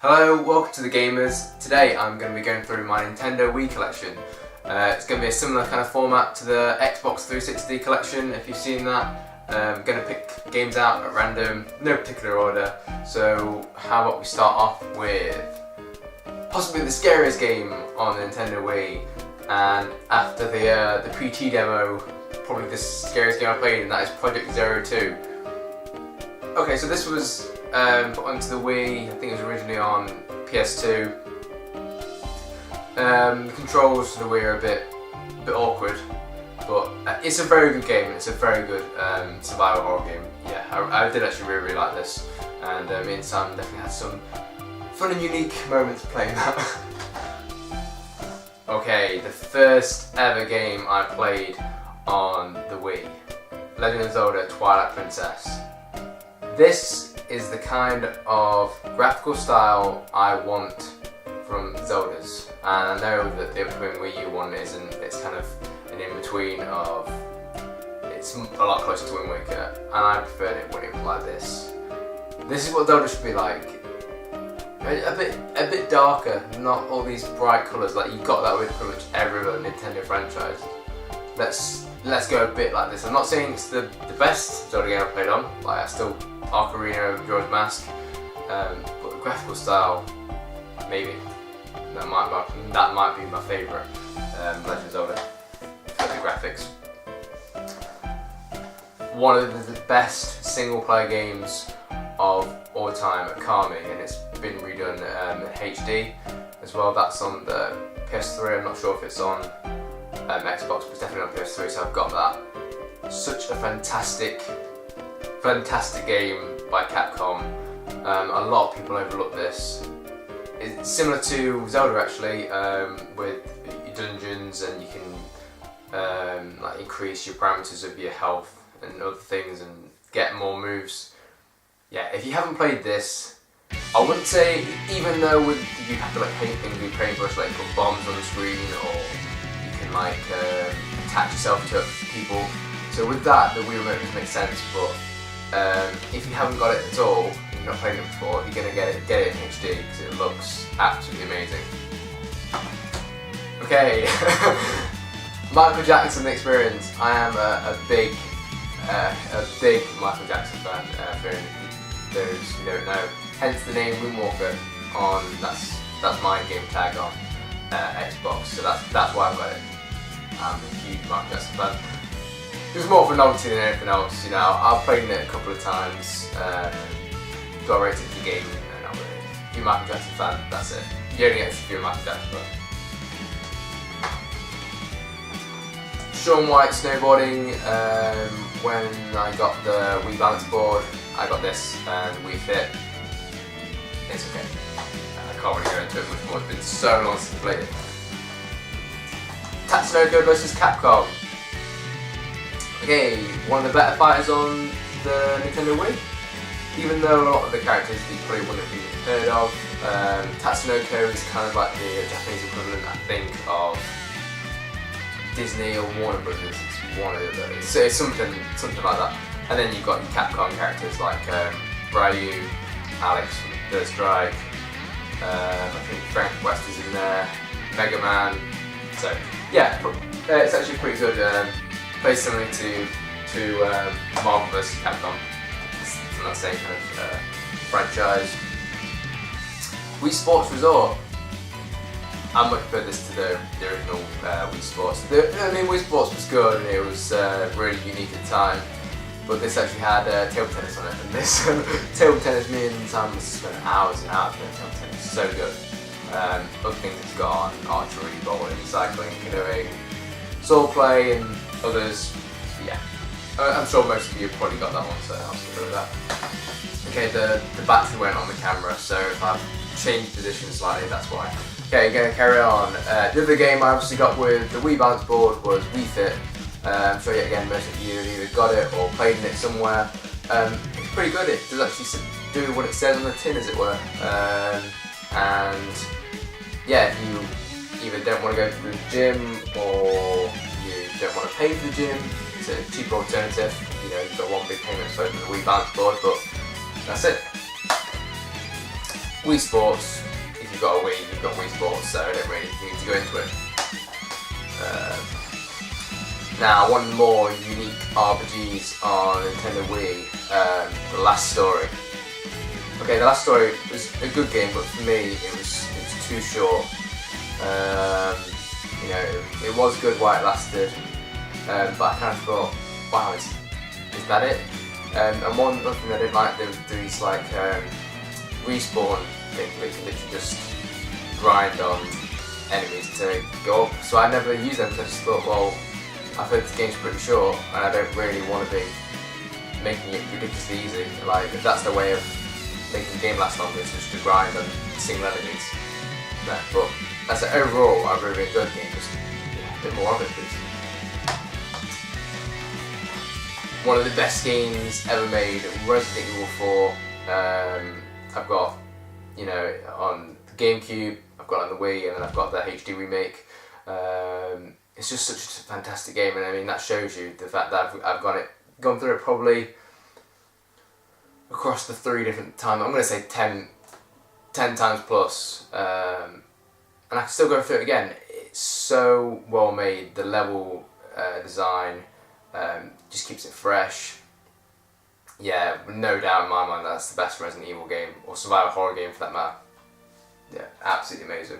Hello, welcome to the Gamers. Today I'm going to be going through my Nintendo Wii Collection. It's going to be a similar kind of format to the Xbox 360 collection, if you've seen that. I'm going to pick games out at random, no particular order. So how about we start off with possibly the scariest game on the Nintendo Wii, and after the PT demo, probably the scariest game I played, and that is Project Zero 2. Okay, so this was put onto the Wii. I think it was originally on PS2. The controls for the Wii are a bit awkward, but it's a very good game. It's a very good survival horror game. Yeah, I did actually really like this, and me and Sam definitely had some fun and unique moments playing that. Okay, the first ever game I played on the Wii, Legend of Zelda: Twilight Princess. This is the kind of graphical style I want from Zeldas, and I know that the upcoming Wii U one isn't. It's kind of an in-between of, it's a lot closer to Wind Waker, and I preferred it when it was like this. This is what Zelda should be like. A bit darker, not all these bright colours like you got that with pretty much every other Nintendo franchise. Let's go a bit like this. I'm not saying it's the best Zelda game I've played on, like I still Ocarina of Majora's Mask, but the graphical style, maybe that might be my favourite Legend of Zelda for the graphics. One of the best single player games of all time at Kami, and it's been redone in HD as well. That's on the PS3. I'm not sure if it's on Xbox, but it's definitely on PS3, so I've got that. Such a fantastic game by Capcom. A lot of people overlook this. It's similar to Zelda actually, with your dungeons, and you can like increase your parameters of your health and other things and get more moves. Yeah, if you haven't played this, I wouldn't say, even though you have to like paint things with paintbrush, like put bombs on the screen, or you can like attach yourself to people. So with that, the Wii Remote doesn't make sense, but if you haven't got it at all, and you've not played it before, you're going to get it in HD because it looks absolutely amazing. Okay, Michael Jackson experience. I am a big Michael Jackson fan, for those who don't know. Hence the name Moonwalker on, that's my game tag on Xbox, so that's why I've got it. I'm a huge Michael Jackson fan. It was more for novelty than anything else, you know. I've played it a couple of times, got rated for the game, and I'm a huge Michael Jackson fan, that's it. You only get to be a Michael Jackson fan. Shaun White snowboarding, when I got the Wii balance board, I got this and Wii Fit. It's okay. I can't really go into it much more, it's been so long since I played it. Tatsunoko vs Capcom. Okay, one of the better fighters on the Nintendo Wii. Even though a lot of the characters you probably wouldn't have heard of, Tatsunoko is kind of like the Japanese equivalent, I think, of Disney or Warner Brothers. It's one of those. So it's something like that. And then you've got your Capcom characters like Ryu, Alex from Third Strike, I think Frank West is in there, Mega Man. So yeah, it's actually pretty good. Very similar to Marvel vs. Capcom. It's from that same kind of franchise. Wii Sports Resort. I much prefer this to the original Wii Sports. Wii Sports was good and it was really unique at the time, but this actually had table tennis on it, and this table tennis, me and Sam spent hours and hours playing table tennis. So good. Other things it's got on: archery, bowling, cycling, canoeing, sword play, and others. Yeah, I'm sure most of you have probably got that one, so I'll skip over that. Okay, the battery went on the camera, so if I've changed position slightly, that's why. Okay, going to carry on. The other game I obviously got with the Wii balance board was Wii Fit. I'm sure yet again most of you have either got it or played in it somewhere. It's pretty good. It does actually do what it says on the tin, as it were. And yeah, if you either don't want to go to the gym or you don't want to pay for the gym, it's a cheaper alternative. You know, you've got one big payment for the Wii balance board, but that's it. Wii Sports, if you've got a Wii, you've got Wii Sports, so I don't really need to go into it. Now, one of the more unique RPGs on Nintendo Wii, The Last Story. Okay, The Last Story was a good game, but for me, it was too short. You know, it was good while it lasted, but I kind of thought, wow, is that it? And one thing I didn't like, there was these like respawn things where you can literally just grind on enemies to go up. So I never used them because I just thought, well, I've heard this game's pretty short and I don't really want to be making it ridiculously easy. Like, if that's the way of making the game last longer, it's just to grind on single enemies. No, but as an overall, I really enjoyed the game, just a bit more of it, please. One of the best games ever made, Resident Evil 4. I've got, you know, on the GameCube, I've got it on the Wii, and then I've got the HD remake. It's just such a fantastic game, and I mean that shows you the fact that I've gone through it probably across the 3 different times. I'm going to say 10 times plus, and I can still go through it again. It's so well made. The level design just keeps it fresh. Yeah, no doubt in my mind that's the best Resident Evil game, or survival horror game for that matter. Yeah, absolutely amazing.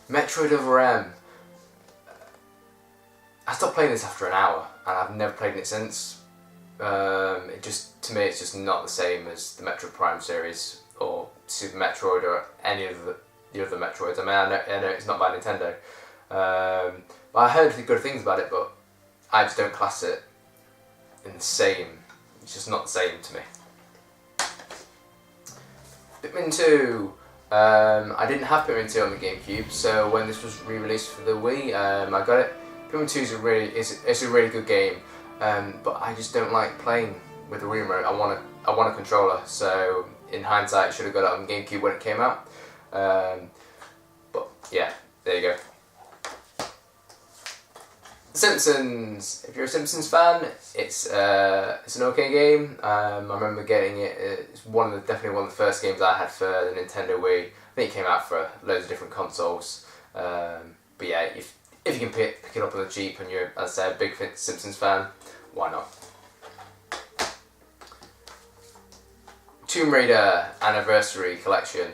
Metroid Other M. I stopped playing this after an hour, and I've never played it since. It just, to me, it's just not the same as the Metroid Prime series or Super Metroid or any of the other Metroids. I mean, I know it's not by Nintendo, but I heard good things about it, but I just don't class it in the same. It's just not the same to me. Pikmin 2. I didn't have Pikmin 2 on the GameCube, so when this was re-released for the Wii, I got it. Pikmin 2 is a really good game, but I just don't like playing with the Wii remote. I want a controller, so in hindsight, I should have got it on GameCube when it came out. But yeah, there you go. The Simpsons. If you're a Simpsons fan, it's an okay game. I remember getting it. It's definitely one of the first games I had for the Nintendo Wii. I think it came out for loads of different consoles. But yeah, if you can pick it up on the cheap and you're, as I say, a big Simpsons fan, why not? Tomb Raider Anniversary Collection.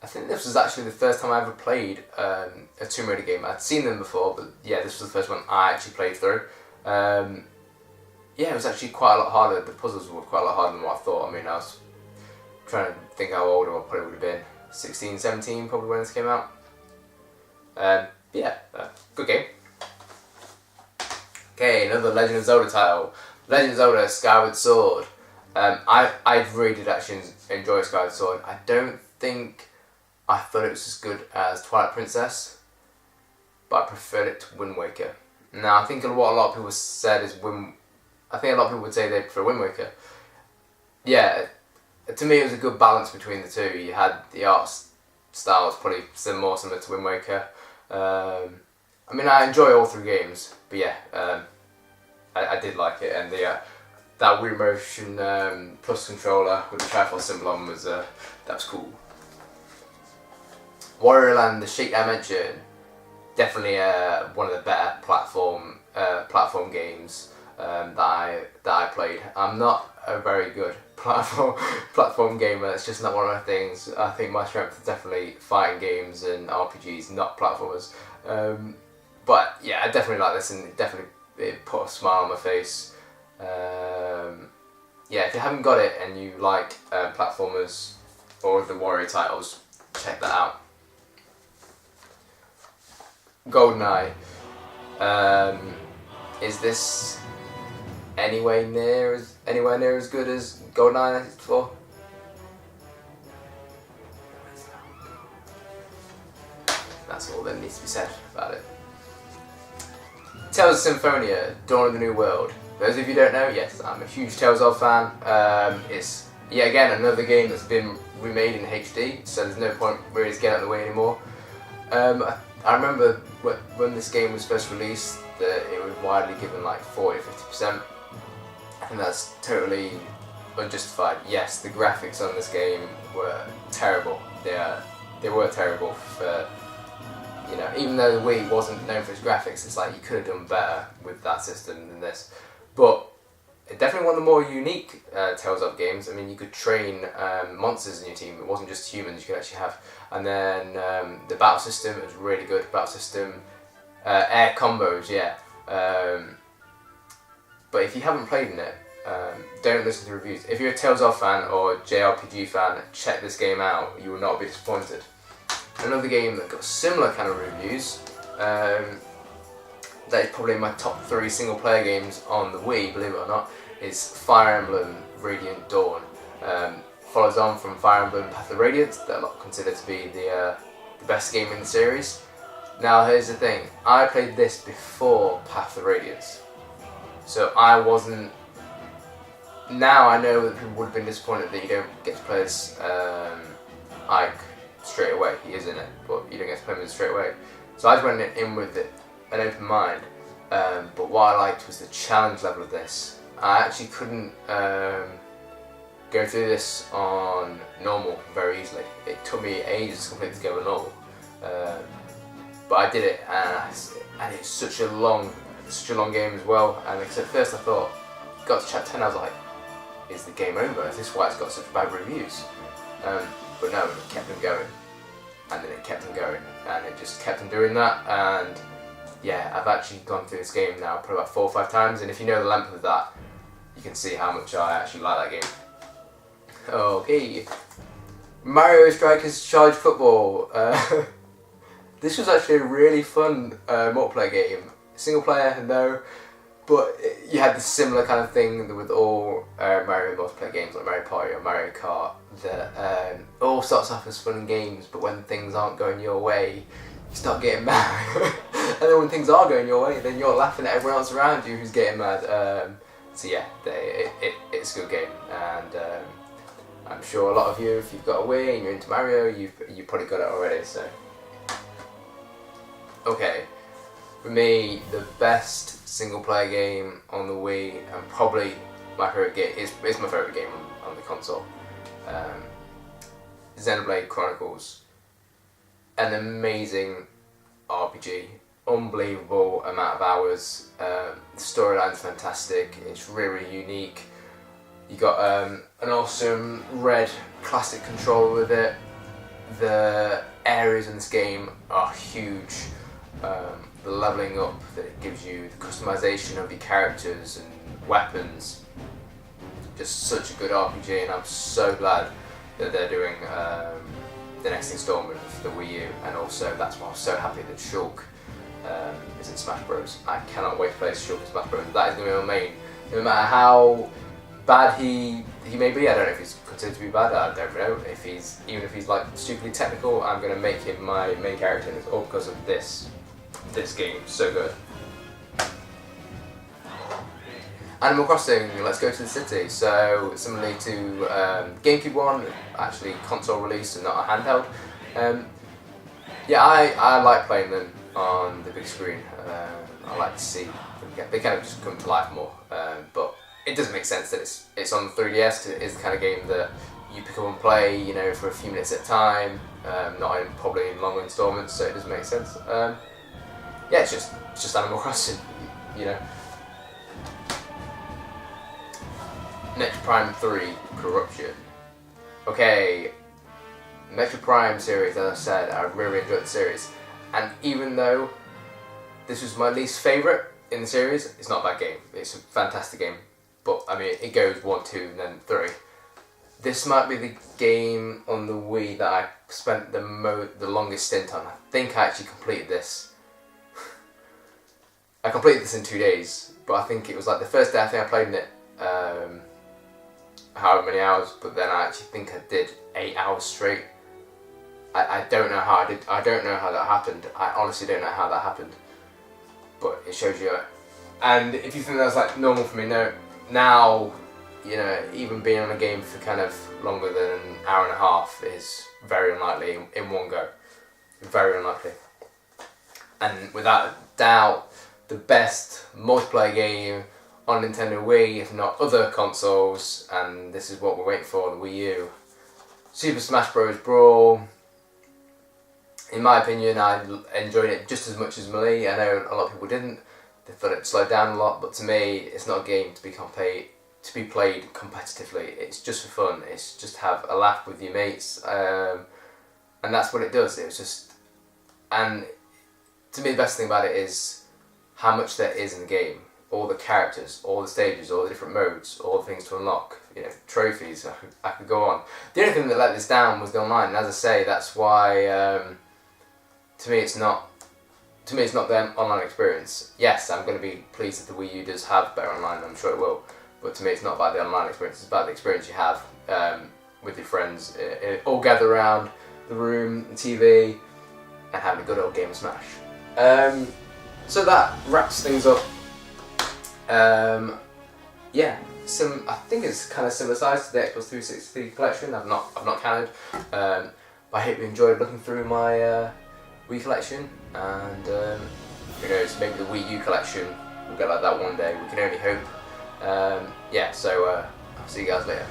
I think this was actually the first time I ever played a Tomb Raider game. I'd seen them before, but yeah, this was the first one I actually played through. Yeah, it was actually quite a lot harder. The puzzles were quite a lot harder than what I thought. I mean, I was trying to think how old I probably would have been. 16, 17 probably when this came out. Yeah, good game. Okay, another Legend of Zelda title. Legend of Zelda Skyward Sword. I really did actually enjoy Skyward Sword. I don't think I thought it was as good as Twilight Princess, but I preferred it to Wind Waker. Now, I think what a lot of people said is I think a lot of people would say they prefer Wind Waker. Yeah, to me it was a good balance between the two. You had the art style was probably more similar to Wind Waker. I mean, I enjoy all 3 games, but yeah, I did like it, and that Wii Motion Plus controller with the Triforce symbol on was that was cool. Wario Land: The Shake Dimension, definitely one of the better platform games that I played. I'm not a very good platform gamer. It's just not one of my things. I think my strength is definitely fighting games and RPGs, not platformers. But yeah, I definitely like this, and it put a smile on my face. Yeah, if you haven't got it and you like platformers or the Wario titles, check that out. GoldenEye. Is this anywhere near as good as GoldenEye 94? That's all that needs to be said about it. Tales of Symphonia, Dawn of the New World. Those of you who don't know, yes, I'm a huge Tales of fan. It's yet again another game that's been remade in HD, so there's no point really to get out of the way anymore. I remember when this game was first released that it was widely given like 40-50%. I think that's totally unjustified. Yes, the graphics on this game were terrible. They were terrible for, you know, even though the Wii wasn't known for its graphics, it's like you could have done better with that system than this. But it definitely one of the more unique Tales of games. I mean, you could train monsters in your team. It wasn't just humans. You could actually have, and then the battle system was really good. Battle system, air combos, yeah. But if you haven't played in it, don't listen to reviews. If you're a Tales of fan or JRPG fan, check this game out. You will not be disappointed. Another game that got similar kind of reviews, that is probably my top 3 single player games on the Wii, believe it or not, is Fire Emblem Radiant Dawn. Follows on from Fire Emblem Path of Radiance, that I consider to be the best game in the series. Now here's the thing, I played this before Path of Radiance, so I wasn't. Now I know that people would have been disappointed that you don't get to play as Ike straight away. He is in it, but you don't get to play him straight away. So I just went in with an open mind. But what I liked was the challenge level of this. I actually couldn't go through this on normal very easily. It took me ages to complete this game on normal. But I did it, and it's such a long game as well. And because at first I thought, got to chapter 10, I was like, is the game over? Is this why it's got such bad reviews? But no, it kept on going, and then it kept on going, and it just kept on doing that. And yeah, I've actually gone through this game now probably about 4 or 5 times, and if you know the length of that, you can see how much I actually like that game. Okay, Mario Strikers Charge Football. This was actually a really fun multiplayer game. Single player, no, but you had this similar kind of thing with all Mario multiplayer games like Mario Party or Mario Kart, that all starts off as fun games, but when things aren't going your way, you start getting mad. And then when things are going your way, then you're laughing at everyone else around you who's getting mad. So yeah, it's a good game, and I'm sure a lot of you, if you've got a Wii and you're into Mario, you've probably got it already. So okay, for me, the best single player game on the Wii, and probably my favourite game, is my favourite game on the console. Xenoblade Chronicles, an amazing RPG, unbelievable amount of hours. The storyline's fantastic. It's really unique. You got an awesome red classic controller with it. The areas in this game are huge. The leveling up that it gives you, the customization of your characters and weapons, just such a good RPG, and I'm so glad that they're doing the next installment for the Wii U, and also that's why I'm so happy that Shulk is in Smash Bros. I cannot wait to play Shulk in Smash Bros. That is going to be my main. No matter how bad he may be, I don't know if he's considered to be bad, I don't know. Even if he's like stupidly technical, I'm going to make him my main character, and it's all because of this game. So good. Animal Crossing, Let's Go to the City. So similarly to GameCube one, actually console release and not a handheld. Yeah, I like playing them on the big screen. I like to see they kind of just come to life more. But it doesn't make sense that it's on the 3DS, because it is the kind of game that you pick up and play, you know, for a few minutes at a time, not probably in long installments. So it doesn't make sense. Yeah, it's just Animal Crossing, you know. Metroid Prime 3 Corruption. Okay, Metroid Prime series, as I said, I really enjoyed the series, and even though this was my least favourite in the series, it's not a bad game. It's a fantastic game, but I mean, it goes 1, 2, and then 3. This might be the game on the Wii that I spent the longest stint on. I think I actually completed this. I completed this in 2 days, but I think it was like the first day I think I played in it, however many hours, but then I actually think I did 8 hours straight. I don't know how I did. I don't know how that happened. I honestly don't know how that happened. But it shows you. And if you think that's like normal for me, no. Now, you know, even being on a game for kind of longer than an hour and a half is very unlikely in one go. Very unlikely. And without a doubt, the best multiplayer game on Nintendo Wii, if not other consoles, and this is what we're waiting for, the Wii U. Super Smash Bros. Brawl. In my opinion, I enjoyed it just as much as Melee. I know a lot of people didn't. They thought it slowed down a lot, but to me, it's not a game to be played competitively. It's just for fun. It's just have a laugh with your mates, and that's what it does. It was just, and to me, the best thing about it is how much there is in the game. All the characters, all the stages, all the different modes, all the things to unlock. You know, trophies. I could go on. The only thing that let this down was the online, and as I say, that's why. To me, it's not the online experience. Yes, I'm going to be pleased that the Wii U does have better online. I'm sure it will. But to me, it's not about the online experience. It's about the experience you have with your friends, all gather around the room, the TV, and having a good old game of Smash. So that wraps things up. Yeah, I think it's kind of similar size to the Xbox 360 collection. I've not counted. But I hope you enjoyed looking through my Wii collection, and who knows, maybe the Wii U collection will get like that one day. We can only hope. Yeah, so I'll see you guys later.